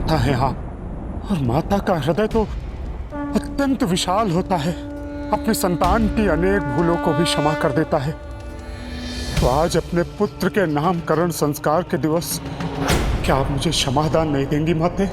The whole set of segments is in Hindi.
माता हैं आप, और माता का हृदय तो अत्यंत विशाल होता है, अपनी संतान की अनेक भूलों को भी क्षमा कर देता है। तो आज अपने पुत्र के नामकरण संस्कार के दिवस क्या आप मुझे क्षमादान नहीं देंगी माते?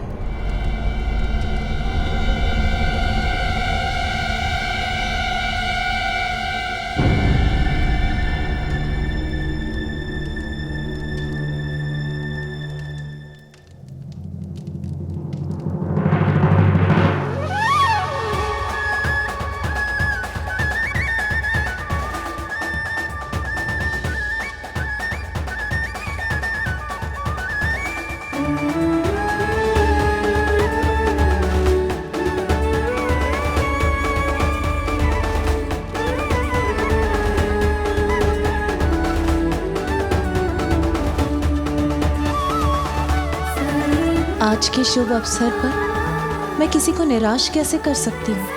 आज के शुभ अवसर पर मैं किसी को निराश कैसे कर सकती हूँ?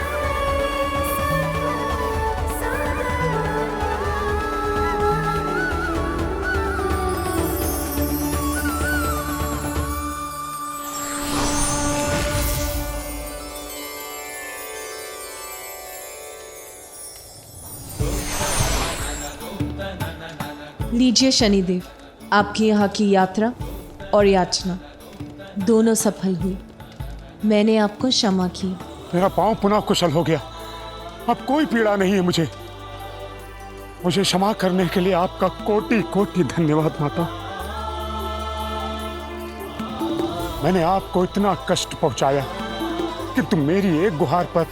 लीजिए शनिदेव, आपकी यहाँ की यात्रा और याचना दोनों सफल हुई। मैंने आपको क्षमा की। मेरा पांव पुनः कुशल हो गया, अब कोई पीड़ा नहीं है मुझे। मुझे क्षमा करने के लिए आपका कोटि कोटि धन्यवाद माता। मैंने आपको इतना कष्ट पहुंचाया किंतु मेरी एक गुहार पर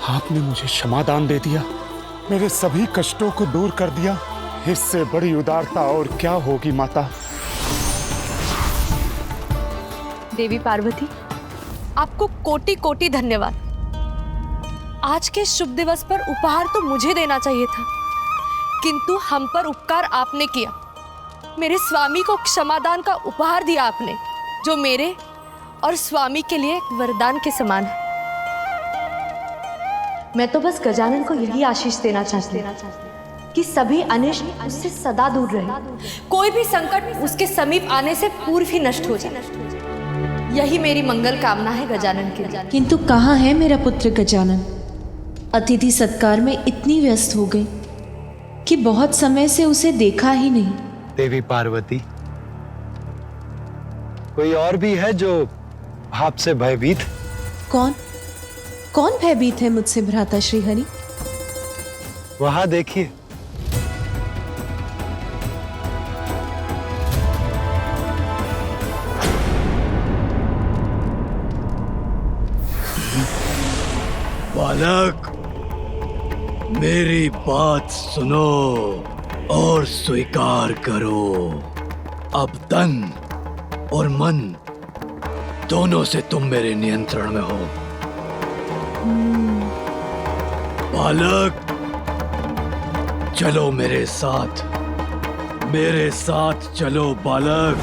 आपने मुझे क्षमादान दे दिया, मेरे सभी कष्टों को दूर कर दिया। इससे बड़ी उदारता और क्या होगी माता। देवी पार्वती, आपको कोटि कोटि धन्यवाद। आज के शुभ दिवस पर उपहार तो मुझे देना चाहिए था, किंतु हम पर उपकार आपने किया। मेरे स्वामी को क्षमादान का उपहार दिया आपने, जो मेरे और स्वामी के लिए एक वरदान के समान है। मैं तो बस गजानन को यही आशीष देना चाहती हूँ कि सभी अनिष्ट उससे सदा दूर रहे, कोई भी संकट उसके समीप आने से पूर्व ही नष्ट हो जाए। यही मेरी मंगल कामना है गजानन के लिए। किंतु कहाँ है मेरा पुत्र गजानन? अतिथि सत्कार में इतनी व्यस्त हो गई कि बहुत समय से उसे देखा ही नहीं। देवी पार्वती, कोई और भी है जो आपसे भयभीत? कौन कौन भयभीत है मुझसे भ्राता श्रीहरि? वहां देखिए। बालक, मेरी बात सुनो और स्वीकार करो। अब तन और मन दोनों से तुम मेरे नियंत्रण में हो। बालक, चलो मेरे साथ चलो बालक।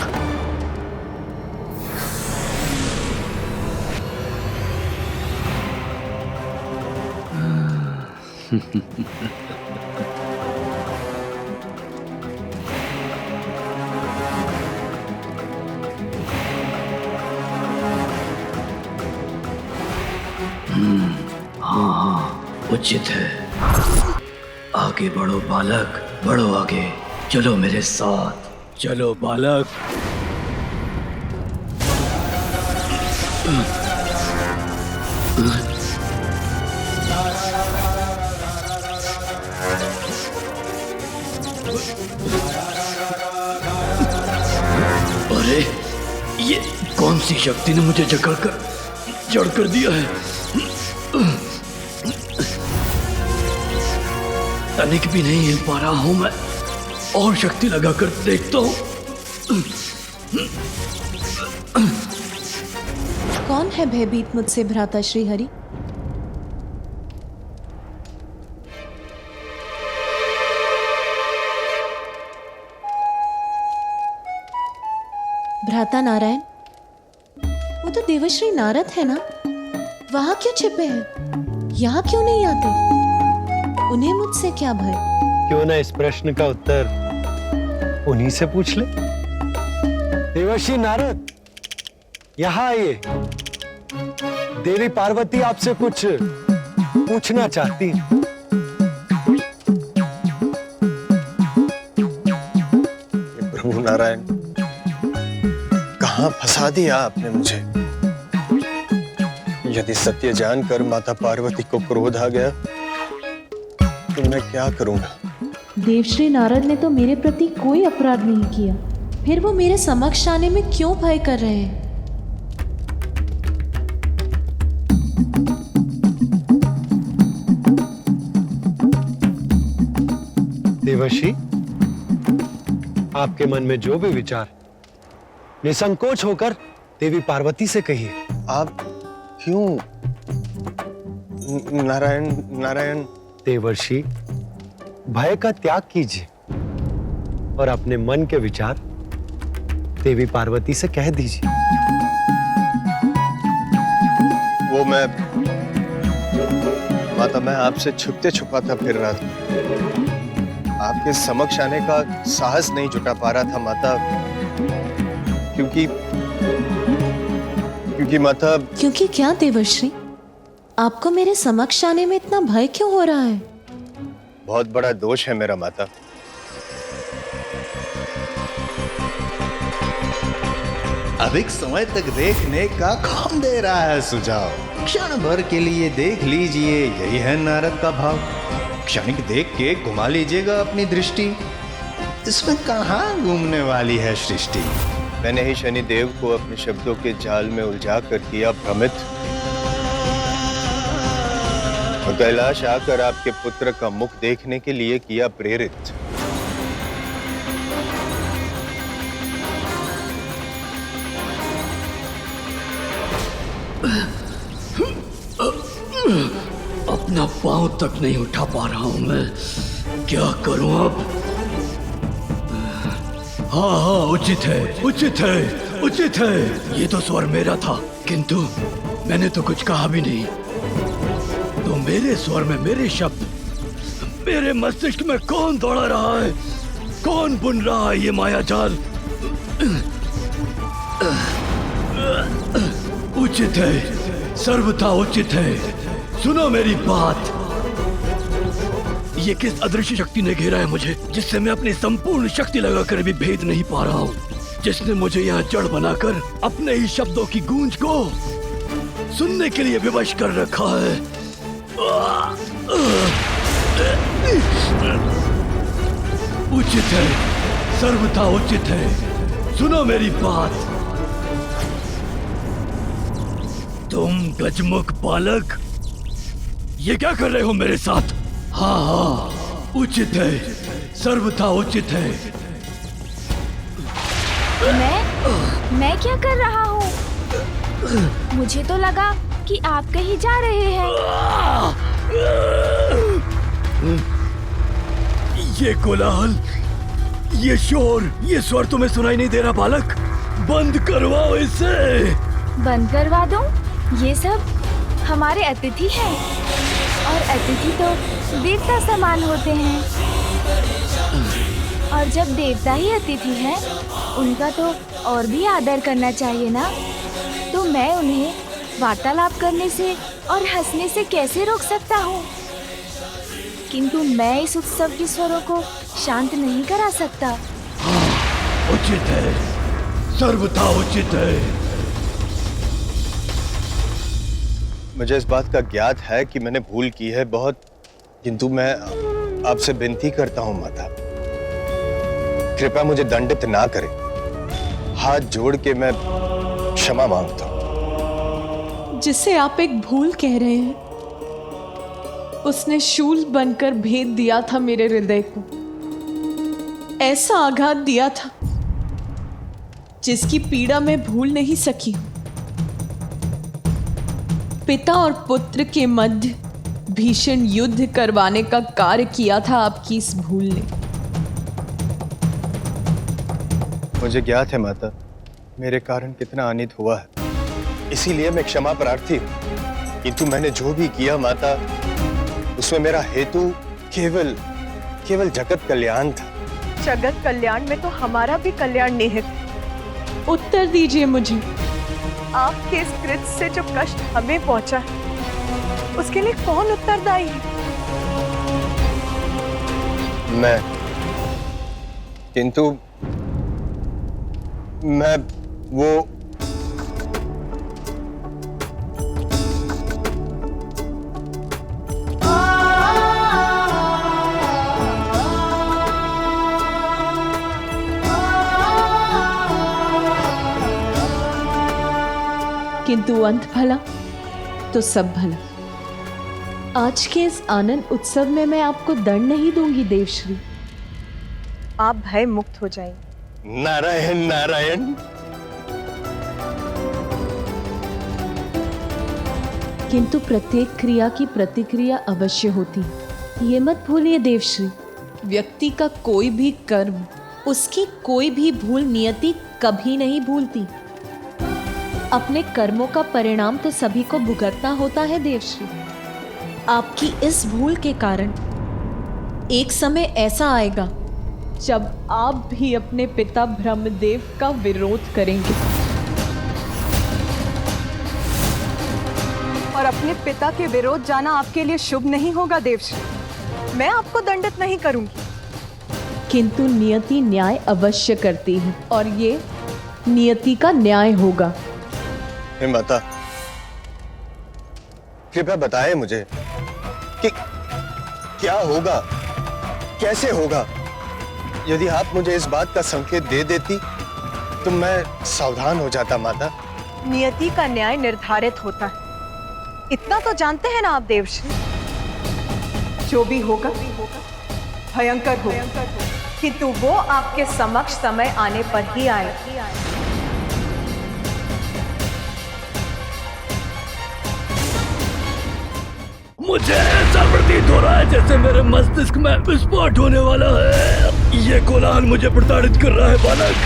हाँ, उचित है। आगे बढ़ो बालक, बढ़ो आगे। चलो मेरे साथ, चलो बालक। अरे, ये कौन सी शक्ति ने मुझे जड़ कर दिया है? तनिक भी नहीं हिल पा रहा हूं मैं, और शक्ति लगाकर देखता हूं। कौन है भयभीत मुझसे भ्राता श्रीहरि? भ्राता नारायण, वो तो देवश्री नारद है ना? वहां क्यों छिपे हैं? यहाँ क्यों नहीं आते? उन्हें मुझसे क्या भय? क्यों ना इस प्रश्न का उत्तर उन्हीं से पूछ ले। देवर्षि नारद, यहाँ आइए। देवी पार्वती आपसे कुछ पूछना चाहती है। प्रभु नारायण, कहां फंसा दिया आपने मुझे? यदि सत्य जानकर माता पार्वती को क्रोध आ गया तो मैं क्या करूंगा? देवश्री नारद ने तो मेरे प्रति कोई अपराध नहीं किया, फिर वो मेरे समक्ष आने में क्यों भय कर रहे हैं? देवर्षि, आपके मन में जो भी विचार, निसंकोच होकर देवी पार्वती से कहिए। आप क्यों? नारायण नारायण। देवर्षि, भय का त्याग कीजिए और अपने मन के विचार देवी पार्वती से कह दीजिए। वो माता, मैं आपसे छुपते छुपाता फिर रहा था। आपके समक्ष आने का साहस नहीं जुटा पा रहा था माता, क्योंकि माता। क्योंकि क्या देवर्षि? आपको मेरे समक्ष आने में इतना भय क्यों हो रहा है? बहुत बड़ा दोष है मेरा माता। अधिक समय तक देखने का कौन दे रहा है सुझाव? क्षण भर के लिए देख लीजिए, यही है नारद का भाव। क्षणिक देख के घुमा लीजिएगा अपनी दृष्टि, इसमें कहाँ घूमने वाली है सृष्टि। मैंने ही शनिदेव को अपने शब्दों के जाल में उलझा कर किया भ्रमित, और कैलाश आकर आपके पुत्र का मुख देखने के लिए किया प्रेरित। अपना पांव तक नहीं उठा पा रहा हूं मैं, क्या करूं अब? हाँ, उचित है, उचित है, उचित है। ये तो स्वर मेरा था, किंतु मैंने तो कुछ कहा भी नहीं। तो मेरे स्वर में मेरे शब्द, मेरे मस्तिष्क में कौन दौड़ा रहा है? कौन बुन रहा है ये माया जाल? उचित है, सर्वथा उचित है। सुनो मेरी बात। ये किस अदृश्य शक्ति ने घेरा है मुझे, जिससे मैं अपनी संपूर्ण शक्ति लगाकर भी भेद नहीं पा रहा हूँ? जिसने मुझे यहाँ जड़ बनाकर अपने ही शब्दों की गूंज को सुनने के लिए विवश कर रखा है। उचित है, सर्वथा उचित है। सुनो मेरी बात। तुम गजमुख बालक, ये क्या कर रहे हो मेरे साथ? हाँ, उचित है, सर्वथा उचित है। मैं क्या कर रहा हूँ? मुझे तो लगा कि आप कहीं जा रहे हैं। ये कोलाहल, ये शोर, ये स्वर तुम्हें सुनाई नहीं दे रहा बालक? बंद करवाओ इसे। बंद करवा दूं? ये सब हमारे अतिथि हैं, और अतिथि तो देवता समान होते हैं। और जब देवता ही अतिथि हैं, उनका तो और भी आदर करना चाहिए ना। तो मैं उन्हें वार्तालाप करने से और हंसने से कैसे रोक सकता हूँ? किंतु मैं इस उत्सव के स्वरों को शांत नहीं करा सकता। उचित है, सर्वथा उचित है। मुझे इस बात का ज्ञात है कि मैंने भूल की है बहुत, किंतु मैं आपसे विनती करता हूं माता, कृपया मुझे दंडित ना करें। हाथ जोड़ के मैं क्षमा मांगता हूं। जिसे आप एक भूल कह रहे हैं, उसने शूल बनकर भेद दिया था मेरे हृदय को। ऐसा आघात दिया था जिसकी पीड़ा मैं भूल नहीं सकी हूं। पिता और पुत्र के मध्य भीषण युद्ध करवाने का कार्य किया था आपकी इस भूल ने। मुझे ज्ञात है माता, मेरे कारण कितना अनित हुआ है, इसीलिए मैं क्षमा प्रार्थी हूं। किंतु मैंने जो भी किया माता, उसमें मेरा हेतु केवल जगत कल्याण था। जगत कल्याण में तो हमारा भी कल्याण निहित है। उत्तर दीजिए मुझे, आपके इस कृत्य से जो कष्ट हमें पहुंचा है, उसके लिए कौन उत्तरदायी है? मैं। किंतु मैं वो किंतु अंत भला तो सब भला। आज के इस आनंद उत्सव में मैं आपको दंड नहीं दूंगी देवश्री। आप भय मुक्त हो जाएं। नारायण नारायण। किंतु प्रत्येक क्रिया की प्रतिक्रिया अवश्य होती है। ये मत भूलिए देवश्री, व्यक्ति का कोई भी कर्म, उसकी कोई भी भूल नियति कभी नहीं भूलती। अपने कर्मों का परिणाम तो सभी को भुगतना होता है देवश्री। आपकी इस भूल के कारण एक समय ऐसा आएगा जब आप भी अपने पिता ब्रह्मदेव का विरोध करेंगे और अपने पिता के विरोध जाना आपके लिए शुभ नहीं होगा देवश्री। मैं आपको दंडित नहीं करूंगी। किंतु नियति न्याय अवश्य करती है और ये नियति का न्याय होगा। हे माता, कृपया बताएं मुझे कि क्या होगा, कैसे होगा। यदि आप मुझे इस बात का संकेत दे देती तो मैं सावधान हो जाता माता। नियति का न्याय निर्धारित होता है, इतना तो जानते हैं ना आप देवश्री। जो भी होगा भयंकर होगा, किंतु वो आपके समक्ष समय आने पर ही आए। मुझे ऐसा प्रतीत हो रहा है जैसे मेरे मस्तिष्क में विस्फोट होने वाला है। ये कोलाहल मुझे प्रताड़ित कर रहा है बालक।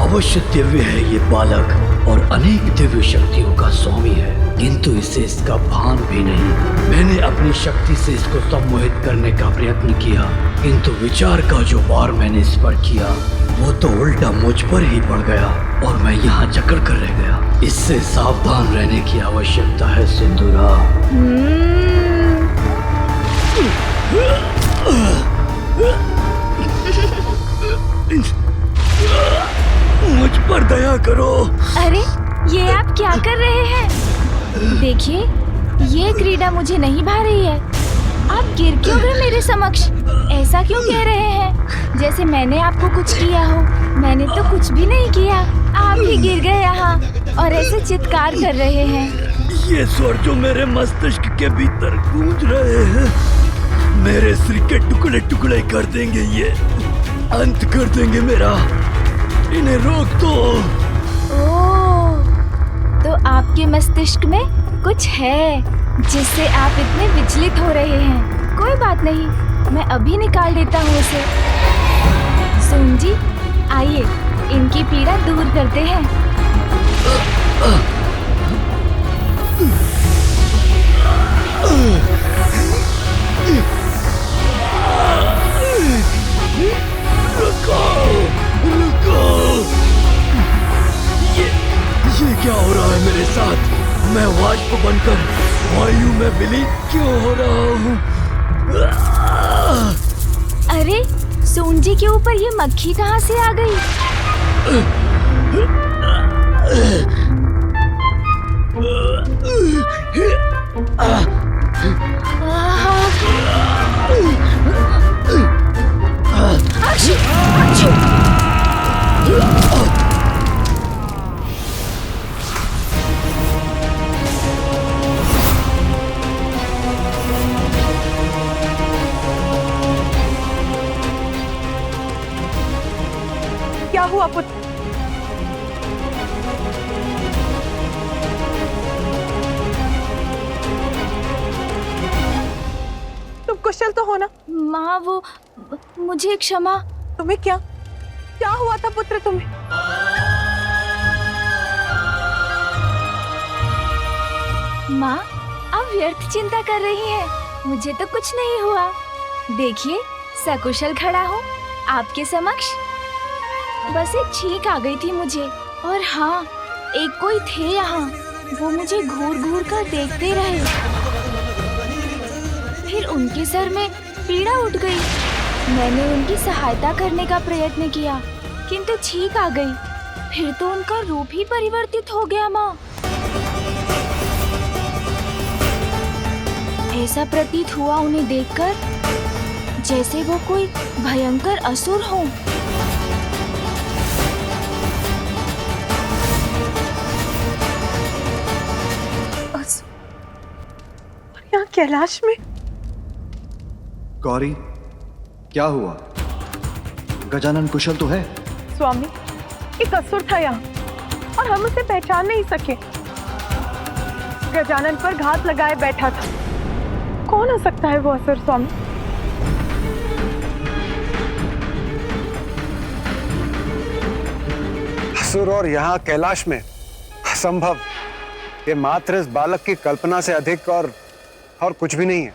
अवश्य दिव्य है ये बालक और अनेक दिव्य शक्तियों का स्वामी है, किंतु इसे इसका भान भी नहीं। मैंने अपनी शक्ति से इसको सम्मोहित करने का प्रयत्न किया, किंतु विचार का जो वार मैंने इस पर किया वो तो उल्टा मुझ पर ही पड़ गया और मैं यहाँ जकड़ कर रह गया। इससे सावधान रहने की आवश्यकता है सिंदूरा। मुझ पर दया करो। अरे ये आप क्या कर रहे हैं? देखिए ये क्रीड़ा मुझे नहीं भा रही है। आप गिर क्यों गए मेरे समक्ष? ऐसा क्यों कह रहे हैं जैसे मैंने आपको कुछ किया हो? मैंने तो कुछ भी नहीं किया, आप ही गिर गए यहाँ और ऐसे चित्कार कर रहे हैं। ये स्वर जो मेरे मस्तिष्क के भीतर गूंज रहे हैं मेरे सिर के टुकड़े टुकड़े कर देंगे, ये अंत कर देंगे मेरा। इन्हें रोक दो। ओह, तो आपके मस्तिष्क में कुछ है जिससे आप इतने विचलित हो रहे हैं। कोई बात नहीं, मैं अभी निकाल देता हूँ उसे। सोम जी आइए, इनकी पीड़ा दूर करते हैं। ये क्या हो रहा है मेरे साथ? मैं वाष्प बनकर वायु में विलीन क्यों हो रहा हूँ? अरे सोम जी के ऊपर ये मक्खी कहाँ से आ गई? क्या हुआ पुत्र? तुम कुशल तो हो ना? माँ वो मुझे क्षमा। तुम्हें क्या? क्या हुआ था पुत्र तुम्हें? माँ, आप व्यर्थ चिंता कर रही हैं। मुझे तो कुछ नहीं हुआ। देखिए, सकुशल खड़ा हूँ आपके समक्ष। बस एक छींक आ गई थी मुझे। और हाँ, एक कोई थे यहाँ, वो मुझे घूर घूर कर देखते रहे। फिर उनके सर में पीड़ा उठ गई। मैंने उनकी सहायता करने का प्रयत्न किया, किंतु छींक आ गई। फिर तो उनका रूप ही परिवर्तित हो गया माँ। ऐसा प्रतीत हुआ उन्हें देखकर जैसे वो कोई भयंकर असुर हो। और यहाँ कैलाश में? गौरी, क्या हुआ? गजानन कुशल तो है? स्वामी, एक असुर था यहाँ और हम उसे पहचान नहीं सके। गजानन पर घात लगाए बैठा था। कौन हो सकता है वो असुर स्वामी? असुर और यहाँ कैलाश में? असंभव। ये मात्र इस बालक की कल्पना से अधिक और कुछ भी नहीं है।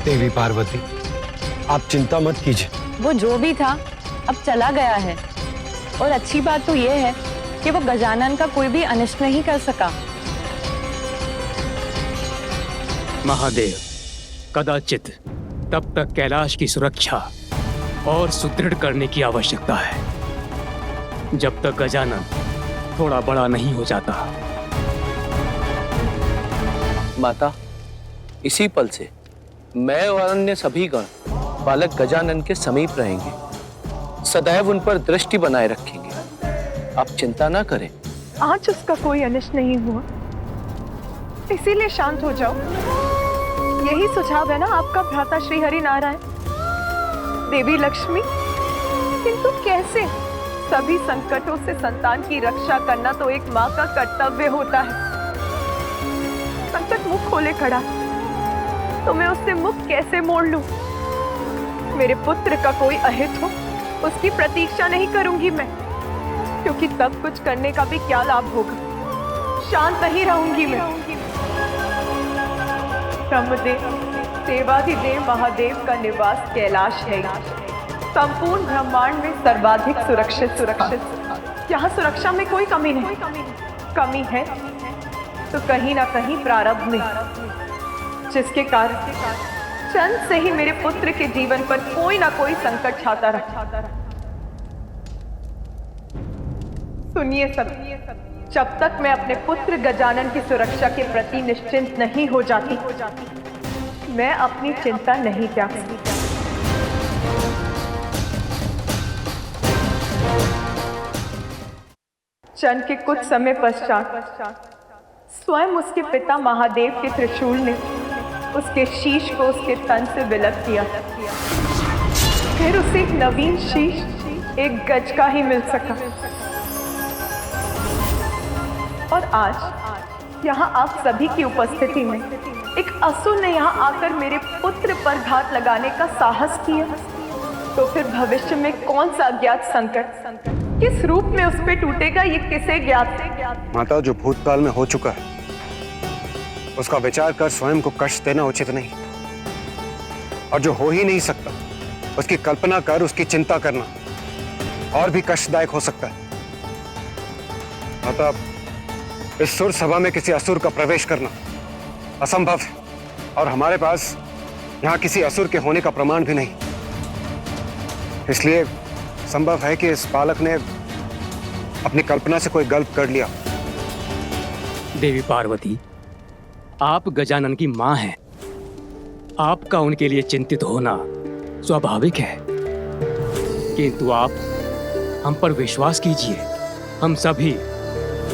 देवी पार्वती, आप चिंता मत कीजिए। वो जो भी था अब चला गया है, और अच्छी बात तो ये है कि वो गजानन का कोई भी अनिष्ट नहीं कर सका। महादेव, कदाचित तब तक कैलाश की सुरक्षा और सुदृढ़ करने की आवश्यकता है जब तक गजानन थोड़ा बड़ा नहीं हो जाता। माता, इसी पल से मैं और अन्य सभी गण बालक गजानन के समीप रहेंगे, सदैव उन पर दृष्टि बनाए रखेंगे। आप चिंता ना करें। आज उसका कोई अनिष्ट नहीं हुआ, इसीलिए शांत हो जाओ। यही सुझाव है ना आपका भ्राता श्री हरि नारायण, देवी लक्ष्मी? किंतु कैसे? सभी संकटों से संतान की रक्षा करना तो एक माँ का कर्तव्य होता है। संकट मुख खोले खड़ा, तो मैं उससे मुख कैसे मोड़ लूं? मेरे पुत्र का कोई अहित हो, उसकी प्रतीक्षा नहीं करूंगी मैं, क्योंकि तब कुछ करने का भी क्या लाभ होगा। शांत नहीं रहूंगी मैं। ब्रह्मदेव, देवाधिदेव महादेव का निवास कैलाश है। संपूर्ण ब्रह्मांड में सर्वाधिक सुरक्षित। यहाँ सुरक्षा में कोई कमी नहीं। कमी है तो कहीं ना कहीं प्रारब्ध में, जिसके कारण चंद से ही मेरे पुत्र के जीवन पर कोई ना कोई संकट छाता रहा। सुनिए सब, जब तक मैं अपने पुत्र गजानन की सुरक्षा के प्रति निश्चिंत नहीं हो जाती, मैं अपनी चिंता नहीं त्याग सकती। चंद के कुछ समय पश्चात स्वयं उसके पिता महादेव के त्रिशूल ने उसके शीश को उसके तन से विलग किया। फिर उसे एक नवीन शीश एक गज का ही मिल सका। और आज यहाँ आप सभी की उपस्थिति में एक असुर ने यहाँ आकर मेरे पुत्र पर घात लगाने का साहस किया, तो फिर भविष्य में कौन सा अज्ञात संकट किस रूप में उस पे टूटेगा, ये किसे ज्ञात? माता, जो भूतकाल में हो चुका है उसका विचार कर स्वयं को कष्ट देना उचित नहीं, और जो हो ही नहीं सकता उसकी कल्पना कर उसकी चिंता करना और भी कष्टदायक हो सकता है। माता, इस सुर सभा में किसी असुर का प्रवेश करना असंभव है, और हमारे पास यहाँ किसी असुर के होने का प्रमाण भी नहीं। इसलिए संभव है कि इस बालक ने अपनी कल्पना से कोई गलत कर लिया। देवी पार्वती, आप गजानन की मां हैं। आपका उनके लिए चिंतित होना स्वाभाविक है, किंतु आप हम पर विश्वास कीजिए, हम सभी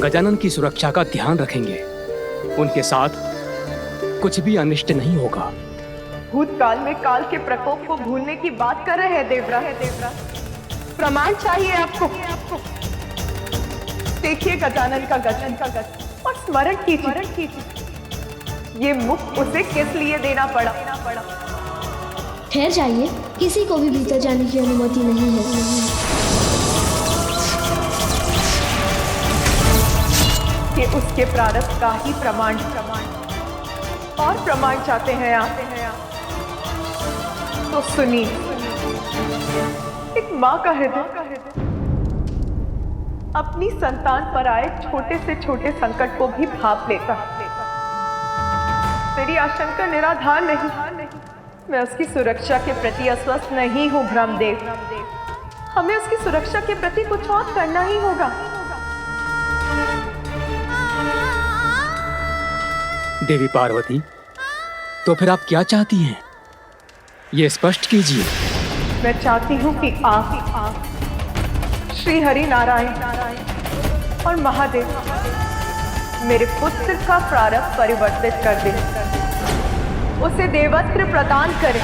गजानन की सुरक्षा का ध्यान रखेंगे। उनके साथ कुछ भी अनिष्ट नहीं होगा। भूतकाल में काल के प्रकोप को भूलने की बात कर रहे हैं देवरा। प्रमाण चाहिए आपको। देखिए गजानन का गज और स्मरण कीजिए ये मुख उसे किस लिए देना पड़ा। ठहर जाइए, किसी को भी भीतर जाने की अनुमति नहीं है। ये उसके प्रारब्ध का ही प्रमाण और प्रमाण चाहते हैं आप तो सुनिए। एक माँ का हृदय अपनी संतान पर आए छोटे से छोटे संकट को भी भाप लेता। तेरी आशंका निराधार नहीं। मैं उसकी सुरक्षा के प्रति अस्वस्थ नहीं हूँ ब्रह्मदेव। हमें उसकी सुरक्षा के प्रति कुछ और करना ही होगा। देवी पार्वती, तो फिर आप क्या चाहती हैं? ये स्पष्ट कीजिए। मैं चाहती हूँ कि आप श्री हरि नारायण और महादेव मेरे पुत्र का प्रारब्ध परिवर्तित कर दें, उसे देवत्र प्रदान करें।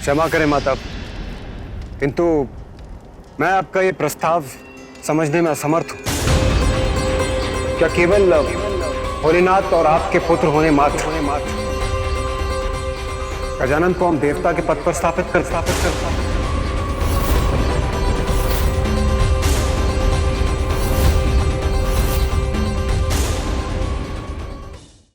क्षमा करें माता, किंतु मैं आपका ये प्रस्ताव समझने में असमर्थ हूं। क्या केवल भोलेनाथ और आपके पुत्र होने मात्र गजानन को हम देवता के पद पर स्थापित कर